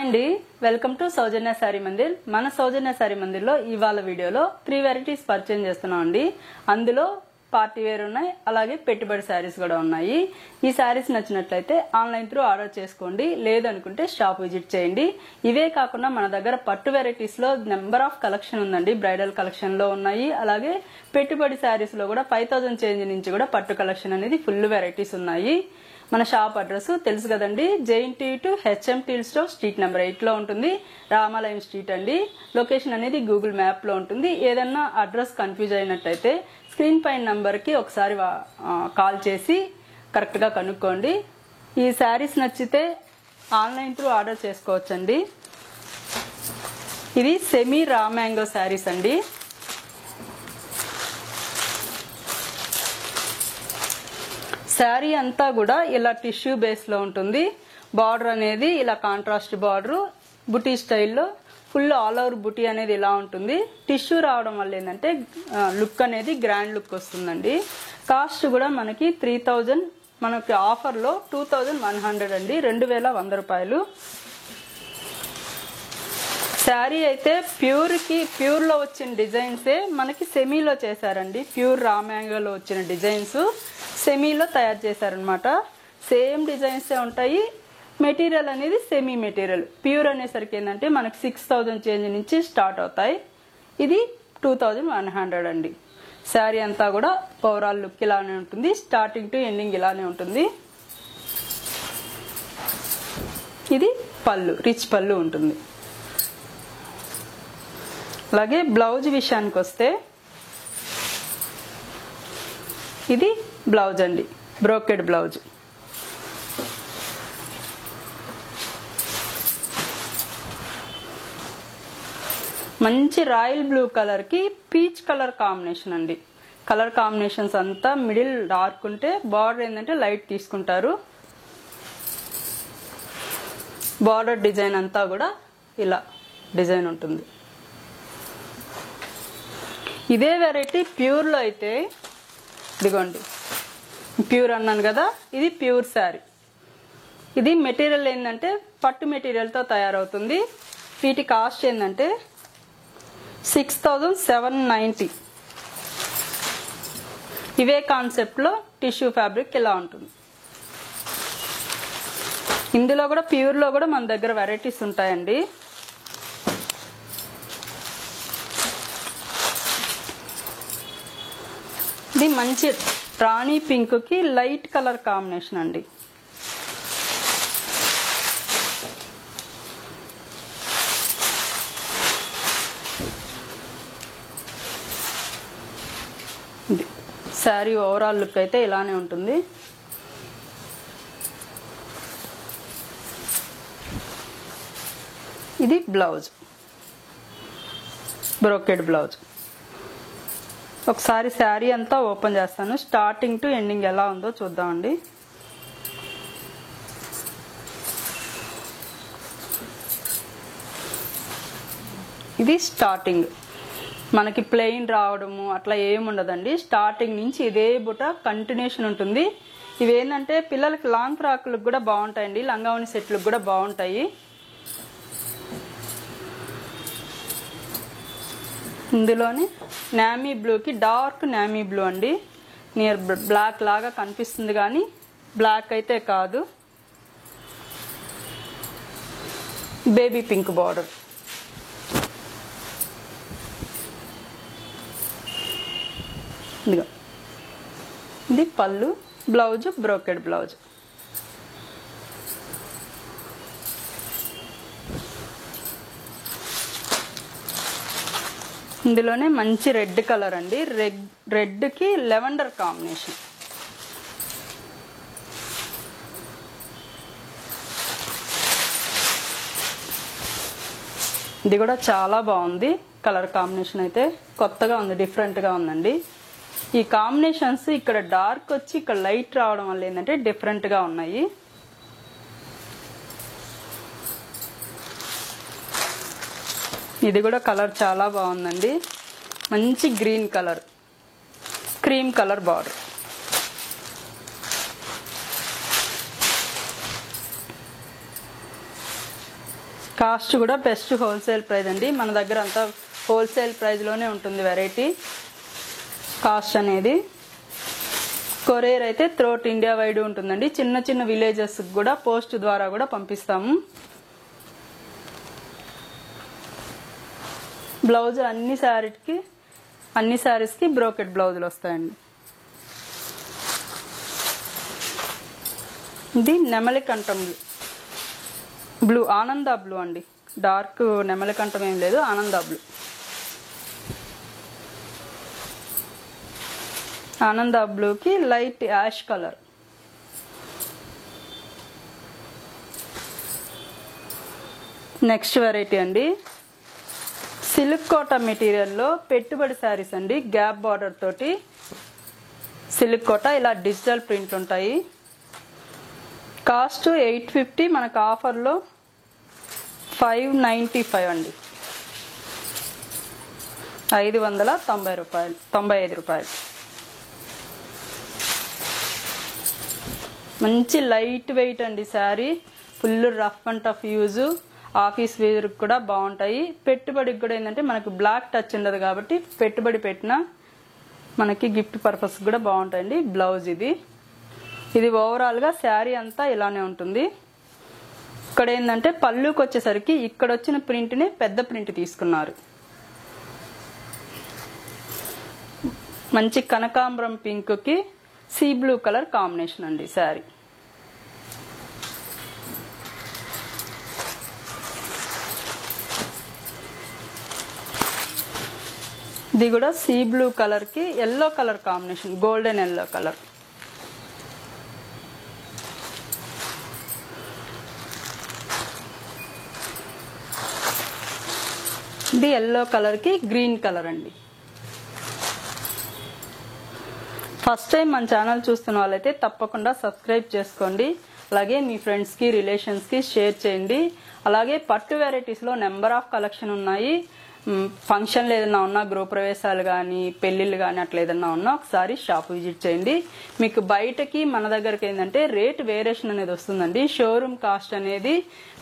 అండి, welcome to Soujanya sorry Mandir. మన సౌజన్య sorry Mandir లో ఇవాళ వీడియోలో 3 వెరైటీస్ పర్చేజ్ చేస్తున్నాం అండి. అందులో పార్టీ వేర్ ఉన్నాయి, అలాగే పెట్టుబడి శారీస్ కూడా ఉన్నాయి. ఈ శారీస్ నచ్చినట్లయితే ఆన్లైన్ త్రూ ఆర్డర్ చేసుకోండి, లేదనుకుంటే షాప్ విజిట్ చేయండి. ఇవే కాకుండా మన దగ్గర పట్టు వెరైటీస్ లో నెంబర్ ఆఫ్ కలెక్షన్ ఉందండి. బ్రైడల్ కలెక్షన్ లో ఉన్నాయి, అలాగే పెట్టుబడి శారీస్ లో కూడా 5000 చేంజ్ నుంచి కూడా పట్టు కలెక్షన్ అనేది ఫుల్ వెరైటీస్ ఉన్నాయి. మన షాప్ అడ్రస్ తెలుసు కదండి, JNT to HM teal store street number 8 లో ఉంటుంది. రామాలయం స్ట్రీట్ అండి. లొకేషన్ అనేది గూగుల్ మ్యాప్ లో ఉంటుంది. ఏదన్నా అడ్రస్ కన్ఫ్యూజ్ అయినట్టయితే స్క్రీన్ పైన నంబర్ కి ఒకసారి కాల్ చేసి కరెక్ట్ గా కనుక్కోండి. ఈ శారీస్ నచ్చితే ఆన్లైన్ త్రూ ఆర్డర్ చేసుకోవచ్చండి. ఇది సెమీ రా మ్యాంగో శారీస్ అండి. శారీ అంతా కూడా ఇలా టిష్యూ బేస్ లో ఉంటుంది. బార్డర్ అనేది ఇలా కాంట్రాస్ట్ బార్డర్, బుటీ స్టైల్లో ఫుల్ ఆల్ ఓవర్ బుటీ అనేది ఇలా ఉంటుంది. టిష్యూ రావడం వల్ల ఏంటంటే లుక్ అనేది గ్రాండ్ లుక్ వస్తుందండి. కాస్ట్ కూడా మనకి 3000, మనకి ఆఫర్ లో 2100 అండి, 2100 రూపాయలు. శారీ అయితే ప్యూర్ లో వచ్చిన డిజైన్సే మనకి సెమీలో చేశారండి. ప్యూర్ రా మ్యాంగోలో వచ్చిన డిజైన్స్ సెమీలో తయారు చేశారనమాట. సేమ్ డిజైన్సే ఉంటాయి. మెటీరియల్ అనేది సెమీ మెటీరియల్. ప్యూర్ అనేసరికి ఏంటంటే మనకి 6000 చేంజ్ నుంచి స్టార్ట్ అవుతాయి. ఇది 2100 అండి. శారీ అంతా కూడా ఓవరాల్ లుక్ ఇలానే ఉంటుంది. స్టార్టింగ్ టు ఎండింగ్ ఇలానే ఉంటుంది. ఇది పళ్ళు, రిచ్ పళ్ళు ఉంటుంది. అలాగే బ్లౌజ్ విషయానికి వస్తే ఇది బ్లౌజ్ అండి, బ్రోకెడ్ బ్లౌజ్. మంచి రాయల్ బ్లూ కలర్ కి పీచ్ కలర్ కాంబినేషన్ అండి. కలర్ కాంబినేషన్స్ అంతా మిడిల్ డార్క్ ఉంటే బార్డర్ ఏంటంటే లైట్ తీసుకుంటారు. బార్డర్ డిజైన్ అంతా కూడా ఇలా డిజైన్ ఉంటుంది. ఇదే వెరైటీ ప్యూర్ లో అయితే ఇదిగోండి, ప్యూర్ అన్నాను కదా, ఇది ప్యూర్ శారీ. ఇది మెటీరియల్ ఏంటంటే పట్టు మెటీరియల్ తో తయారవుతుంది. వీటి కాస్ట్ ఏంటంటే 6790. ఇవే కాన్సెప్ట్ లో టిష్యూ ఫ్యాబ్రిక్ ఇలా ఉంటుంది. ఇందులో కూడా ప్యూర్ లో కూడా మన దగ్గర వెరైటీస్ ఉంటాయండి. ఇది మంచి రాణి పింక్ కి లైట్ కలర్ కాంబినేషన్ అండి. శారీ ఓవరాల్ లుక్ అయితే ఇలానే ఉంటుంది. ఇది బ్లౌజ్, బ్రోకెడ్ బ్లౌజ్. ఒకసారి శారీ అంతా ఓపెన్ చేస్తాను, స్టార్టింగ్ టు ఎండింగ్ ఎలా ఉందో చూద్దామండి. ఇది స్టార్టింగ్, మనకి ప్లెయిన్ రావడము అట్లా ఏముండదండి. స్టార్టింగ్ నుంచి ఇదే బుట్ట కంటిన్యూషన్ ఉంటుంది. ఇవేంటంటే పిల్లలకి లాంగ్ ఫ్రాక్లకు కూడా బాగుంటాయండి, లంగావని సెట్లకు కూడా బాగుంటాయి. ఇందులోనే నామీ బ్లూకి డార్క్ నామీ బ్లూ అండి. నియర్ బ్లాక్ లాగా కనిపిస్తుంది కానీ బ్లాక్ అయితే కాదు. Baby pink border. ఇదిగో ఇది పళ్ళు, బ్లౌజ్ బ్రోకెడ్ బ్లౌజ్. ఇందులోనే మంచి రెడ్ కలర్ అండి. రెడ్ కి లెవెండర్ కాంబినేషన్. ఇది కూడా చాలా బాగుంది. కలర్ కాంబినేషన్ అయితే కొత్తగా ఉంది, డిఫరెంట్ గా ఉందండి. ఈ కాంబినేషన్స్ ఇక్కడ డార్క్ వచ్చి ఇక్కడ లైట్ రావడం వల్ల ఏంటంటే డిఫరెంట్ గా ఉన్నాయి. ఇది కూడా కలర్ చాలా బాగుందండి. మంచి green colour, cream colour border. Cost కూడా బెస్ట్ హోల్సేల్ ప్రైస్ అండి. మన దగ్గర అంతా హోల్సేల్ ప్రైస్లోనే ఉంటుంది వెరైటీ. కాస్ట్ అనేది కొరియర్ అయితే త్రోట్ ఇండియా వైడ్ ఉంటుందండి. చిన్న చిన్న విలేజెస్ కూడా పోస్ట్ ద్వారా కూడా పంపిస్తాము. బ్లౌజ్ అన్ని శారీస్కి బ్రోకెట్ బ్లౌజులు వస్తాయండి. ఇది నెమలికంఠం బ్లూ, ఆనంద బ్లూ అండి. డార్క్ నెమలికంఠం ఏం లేదు, ఆనంద బ్లూ. ఆనంద బ్లూకి light ash colour. Next variety అండి, సిల్క్ కోటా మెటీరియల్లో పెట్టుబడి శారీస్ అండి. గ్యాప్ బార్డర్ తోటి సిల్క్ కోటా, ఇలా డిజిటల్ ప్రింట్ ఉంటాయి. కాస్ట్ 850, మనకు ఆఫర్లో 595 అండి. 595 రూపాయలు. మంచి లైట్ వెయిట్ అండి sari. Full rough and tough use, office wear కూడా బాగుంటాయి. పెట్టుబడికి కూడా ఏంటంటే మనకు బ్లాక్ టచ్ ఉండదు కాబట్టి పెట్టుబడి పెట్టినా మనకి గిఫ్ట్ పర్పస్ కూడా బాగుంటాయండి. బ్లౌజ్ ఇది ఓవరాల్గా శారీ అంతా ఇలానే ఉంటుంది. ఇక్కడ ఏంటంటే పళ్ళుకి వచ్చేసరికి ఇక్కడ వచ్చిన ప్రింట్ని పెద్ద ప్రింట్ తీసుకున్నారు. మంచి కనకాంబరం పింక్కి సీ బ్లూ కలర్ కాంబినేషన్ అండి శారీ. ఇది కూడా సీ బ్లూ కలర్కి yellow colour combination, golden yellow colour. ఇది ఎల్లో కలర్కి గ్రీన్ కలర్ అండి. ఫస్ట్ టైం మన ఛానల్ చూస్తున్న వాళ్ళైతే తప్పకుండా సబ్స్క్రైబ్ చేసుకోండి. అలాగే మీ ఫ్రెండ్స్కి రిలేషన్స్కి షేర్ చేయండి. అలాగే పట్టు వెరైటీస్లో నెంబర్ ఆఫ్ కలెక్షన్ ఉన్నాయి. ఫంక్షన్లు ఏదైనా ఉన్నా, గృహప్రవేశాలు కానీ పెళ్ళిళ్ళు కానీ అట్లా ఏదైనా ఉన్నా ఒకసారి షాప్ విజిట్ చేయండి. మీకు బయటకి మన దగ్గరకి ఏంటంటే రేట్ వేరియేషన్ అనేది వస్తుందండి. షోరూమ్ కాస్ట్ అనేది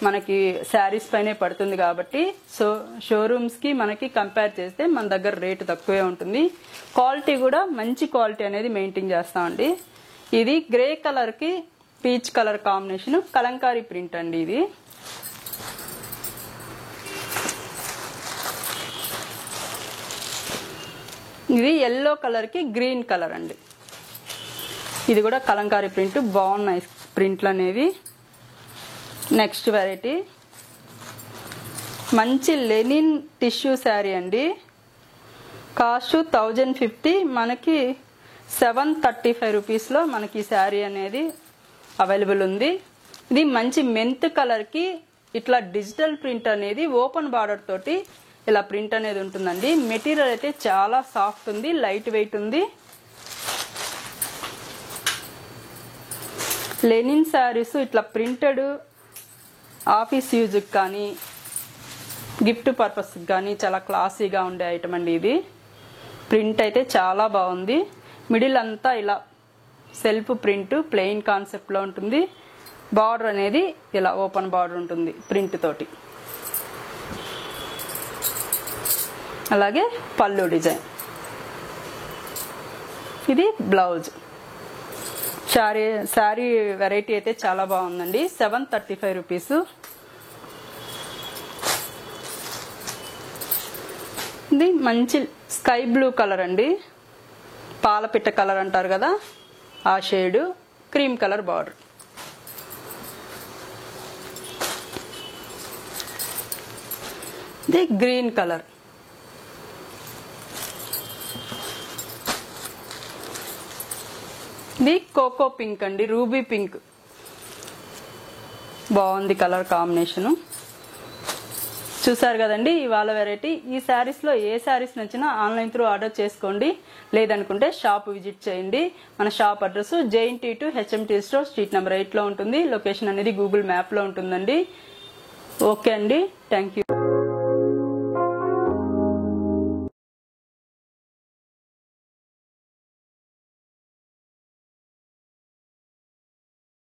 మనకి శారీస్ పైనే పడుతుంది కాబట్టి షోరూమ్స్కి మనకి కంపేర్ చేస్తే మన దగ్గర రేటు తక్కువే ఉంటుంది. క్వాలిటీ కూడా మంచి క్వాలిటీ అనేది మెయింటైన్ చేస్తామండి. ఇది గ్రే కలర్కి peach colour combination, Kalamkari print అండి. ఇది ఎల్లో కలర్కి గ్రీన్ కలర్ అండి. ఇది కూడా కలంకారీ ప్రింట్, బాగున్నాయి ప్రింట్లు అనేవి. నెక్స్ట్ వెరైటీ మంచి లెనిన్ టిష్యూ శారీ అండి. కాస్ట్ 1050, మనకి 735 రూపీస్లో మనకి శారీ అనేది అవైలబుల్ ఉంది. ఇది మంచి మెంత్ కలర్కి ఇట్లా డిజిటల్ ప్రింట్ అనేది ఓపెన్ బార్డర్ తోటి ఇలా ప్రింట్ అనేది ఉంటుందండి. మెటీరియల్ అయితే చాలా సాఫ్ట్ ఉంది, లైట్ వెయిట్ ఉంది. లెనిన్ శారీస్ ఇట్లా ప్రింటెడ్ ఆఫీస్ యూజ్కి కానీ గిఫ్ట్ పర్పస్కి కానీ చాలా క్లాసీగా ఉండే ఐటమ్ అండి. ఇది ప్రింట్ అయితే చాలా బాగుంది. మిడిల్ అంతా ఇలా సెల్ఫ్ ప్రింట్, ప్లెయిన్ కాన్సెప్ట్లో ఉంటుంది. బార్డర్ అనేది ఇలా ఓపెన్ బార్డర్ ఉంటుంది ప్రింట్ తోటి. అలాగే పళ్ళు డిజైన్. ఇది బ్లౌజ్. శారీ వెరైటీ అయితే చాలా బాగుందండి. 735 రూపీస్. ఇది మంచి స్కై బ్లూ కలర్ అండి. పాలపిట్ట కలర్ అంటారు కదా, ఆ షేడ్. Cream colour border. ఇది గ్రీన్ కలర్. ఇది కోకో పింక్ అండి, రూబీ పింక్. బాగుంది కలర్ కాంబినేషన్. చూసారు కదండి ఇవాళ వెరైటీ. ఈ శారీస్లో ఏ శారీస్ నచ్చినా ఆన్లైన్ త్రూ ఆర్డర్ చేసుకోండి. లేదనుకుంటే షాప్ విజిట్ చేయండి. మన shop address JNT2 HMT store, street number 8లో ఉంటుంది. లొకేషన్ అనేది గూగుల్ మ్యాప్లో ఉంటుందండి. ఓకే అండి, థ్యాంక్ యూ.